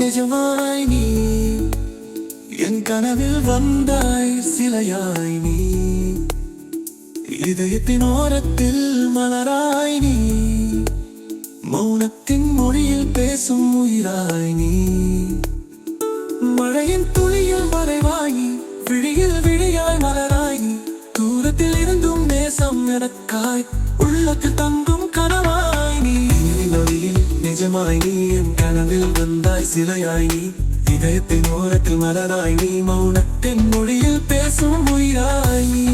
நிஜமாய் நீ என் கனவில் வந்தாய் சிலையாய் நீ இதயத்தின் ஓரத்தில் மலராய் நீ மௌனத்தின் மொழியில் பேசும் உயிராய் நீ மழையின் துளியில் வரைவாய் நீ விழியில் விழியாய் மலராய் நீ தூரத்தில் இருந்தும் நேசம் எனக்காய் உள்ளத்தில் தங்கும் கனவாய் நீ நொடியில் நிஜமாய் நீ என் கனவில் வந்தாய் சிலையாய் நீ இதயத்தின் ஓரத்தில் மலராய் நீ மௌனத்தின் மொழியில் பேசும் உயிராய் நீ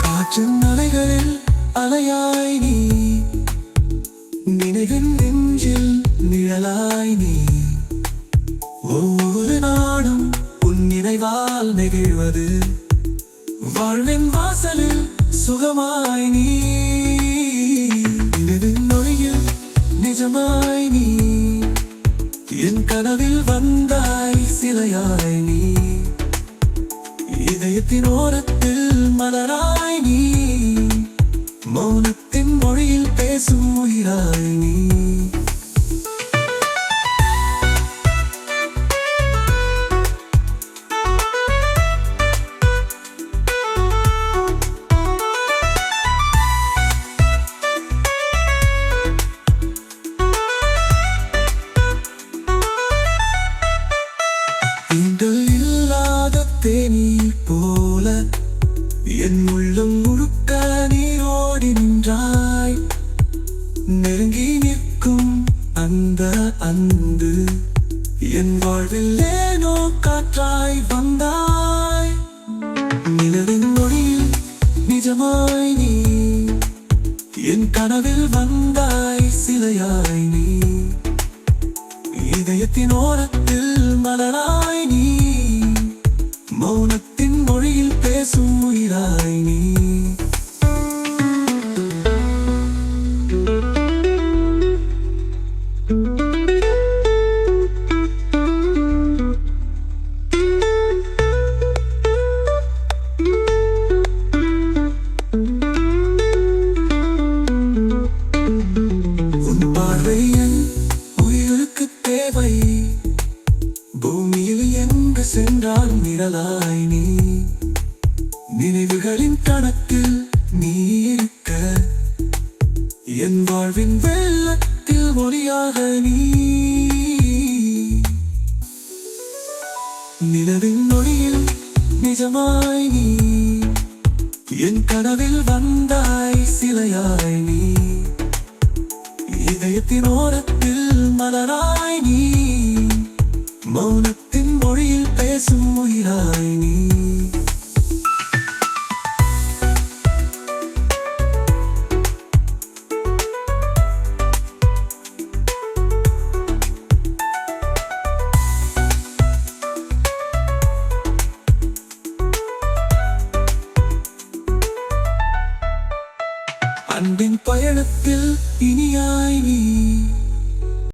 காற்றின் அலைகளில் அலையாய் நீ நினைவின் நெஞ்சில் நிழலாய் நீ ஒவ்வொரு நாடும் உன் நினைவால் நெகிழ்வது வாழ்வின் வாசலில் சுகமாய் நீ நினைவின் நொழியில் நிஜமாய் நீ என் கனவில் வந்தாய் சிலையாய் நீ இதயத்தின் ஓரத்தில் மலராய் நீ மௌனத்தின் மொழியில் பேசும் உயிராய் நீ தேனீர் போல என் உள்ளம் முழுக்க நீரோடி நின்றாய் நெருங்கி நிற்கும் அந்த அன்பு என் வாழ்வில் ஏனோ காற்றாய் வந்தாய் நிலவின் மொழியில் நிஜமாய் நீ என் கனவில் வந்தாய் சிலையாய் நீ இதயத்தின் ஓரத்தில் மலராய் நீ மௌனத்தின் மொழியில் பேசும் உயிராய் நீ உன் பார்வை என் உயிருக்கு தேவை பூமியில் எங்கு சென்றால் நிழலாய் நீ நினைவுகளின் கணக்கில் நீ இருக்க என் வாழ்வின் வெள்ளத்தில் ஒளியாக நீ நிலவின் ஒளியில் நிஜமாய் நீ என் கனவில் வந்தாய் சிலையாய் நீ இதயத்தின் ஓரத்தில் மலராய் நீ மௌனத்தின் மொழியில் பேசும் உயிராய் நீ அன்பின் பயணத்தில் இனியாய் நீ